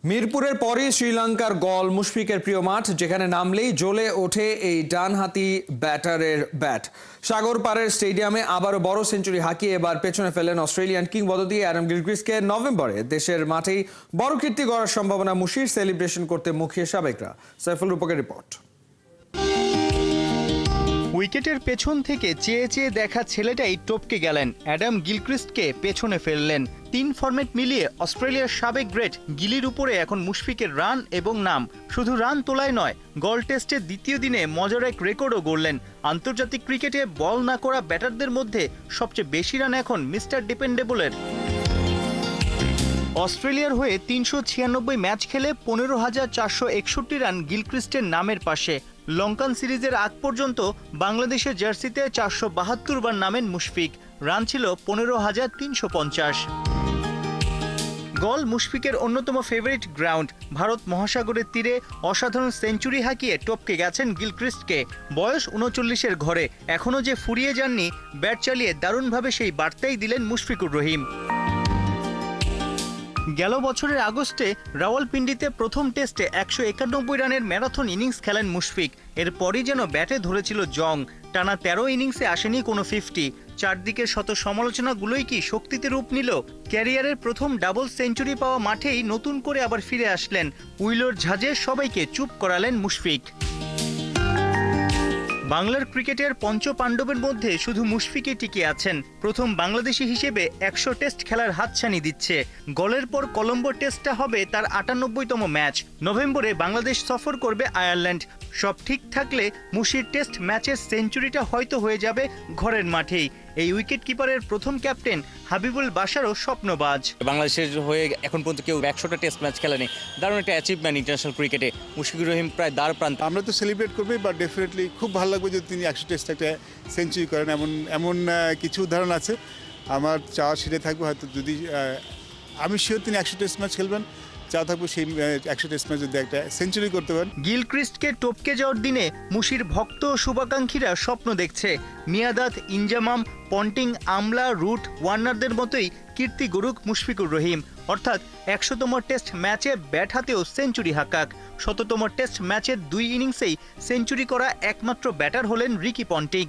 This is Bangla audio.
মিরপুরের পরই শ্রীলঙ্কার গল মুশফিকের প্রিয় মাঠ, যেখানে নামলেই জ্বলে ওঠে এই ডানহাতি ব্যাটারের ব্যাট। সাগর পাড়ের স্টেডিয়ামে আবারও বড় সেঞ্চুরি হাঁকিয়ে এবার পেছনে ফেলেন অস্ট্রেলিয়ান কিংবদন্তি অ্যাডাম গিলক্রিস্টকে। নভেম্বরে দেশের মাঠেই বড় কীর্তি গড়ার সম্ভাবনা মুশির, সেলিব্রেশন করতে মুখিয়ে সাবেকরা। সাইফুল রূপকের রিপোর্ট। উইকেটের পেছন থেকে চেয়ে চেয়ে দেখা ছেলেটাই টপকে গেলেন, অ্যাডাম গিলক্রিস্টকে পেছনে ফেললেন। 3 ফরম্যাট মিলিয়ে অস্ট্রেলিয়ার সাবেক গ্রেট গিলির উপরে এখন মুশফিকের রান এবং নাম। শুধু রান তোলায় নয়, গল টেস্টের দ্বিতীয় দিনে মজার এক রেকর্ডও গড়লেন। আন্তর্জাতিক ক্রিকেটে বল না করা ব্যাটারদের মধ্যে সবচেয়ে বেশি রান এখন মিস্টার ডিপেন্ডেবলের। অস্ট্রেলিয়ার হয়ে 396 ম্যাচ খেলে 15,461 রান গিলক্রিস্টের নামের পাশে। লঙ্কান সিরিজের আগ পর্যন্ত বাংলাদেশের জার্সিতে 472 বার নামেন মুশফিক। রান ছিল 15,350। গল মুশফিকের অন্যতম ফেভারিট গ্রাউন্ড। ভারত মহাসাগরের তীরে অসাধারণ সেঞ্চুরি হাঁকিয়ে টপকে গেছেন গিলক্রিস্টকে। বয়স 39-এর ঘরে এখনও যে ফুরিয়ে যাননি, ব্যাট চালিয়ে দারুণভাবে সেই বার্তাই দিলেন মুশফিকুর রহিম। গেল বছরের আগস্টে রাওয়ালপিন্ডিতে প্রথম টেস্টে 191 রানের ম্যারাথন ইনিংস খেলেন মুশফিক। এরপরই যেন ব্যাটে ধরেছিল জং। টানা 13 ইনিংসে আসেনি কোনো 50। চারদিকের শত সমালোচনাগুলোই কি শক্তিতে রূপ নিল? ক্যারিয়ারের প্রথম ডাবল সেঞ্চুরি পাওয়া মাঠেই নতুন করে আবার ফিরে আসলেন। উইলোর ঝাঁজে সবাইকে চুপ করালেন মুশফিক। বাংলার ক্রিকেটের পঞ্চপাণ্ডবের মধ্যে শুধু মুশফিকই টিকে আছেন। প্রথম বাংলাদেশি হিসেবে 100 টেস্ট খেলার হাতছানি দিচ্ছে। গলের পর কলম্বো টেস্টটা হবে তার 98তম ম্যাচ। নভেম্বরে বাংলাদেশ সফর করবে আয়ারল্যান্ড। সব ঠিক থাকলে মুশির টেস্ট ম্যাচের সেঞ্চুরিটা হয়তো হয়ে যাবে ঘরের মাঠেই। এই উইকেট কিপারের প্রথম ক্যাপ্টেন হাবিবুল বাশারও স্বপ্নবাজ। বাংলাদেশের হয়ে এখন পর্যন্ত কেউ 100টা টেস্ট ম্যাচ খেলেনি। দারুণ একটা অ্যাচিভমেন্ট ইন্টারন্যাশনাল ক্রিকেটে। মুশফিকুর রহিম প্রায় দ্বার প্রান্ত। আমরা তো সেলিব্রেট করবো, বাট ডেফিনেটলি খুব ভালো লাগবে যদি তিনি 100 টেস্ট একটা সেঞ্চুরি করেন। এমন কিছু উদাহরণ আছে। আমার চাওয়া সেটা থাকবে, হয়তো যদি আমি শিওর তিনি 100 টেস্ট ম্যাচ খেলবেন, চা থাকবো সেই 100 টেস্ট ম্যাচ যদি একটা সেঞ্চুরি করতে পারেন। গিলক্রিস্টকে টপকে যাওয়ার দিনে মুশির ভক্ত ও শুভাকাঙ্ক্ষীরা স্বপ্ন দেখছে মিয়াদাদ, ইনজামাম, পন্টিং, আমলা, রুট, ওয়ার্নারদের মতোই কীর্তি গড়ুক মুশফিকুর রহিম। অর্থাৎ 100তম টেস্ট ম্যাচে ব্যাট হাতেও সেঞ্চুরি হাঁকাক। 100তম টেস্ট ম্যাচের 2 ইনিংসেই সেঞ্চুরি করা একমাত্র ব্যাটার হলেন রিকি পন্টিং।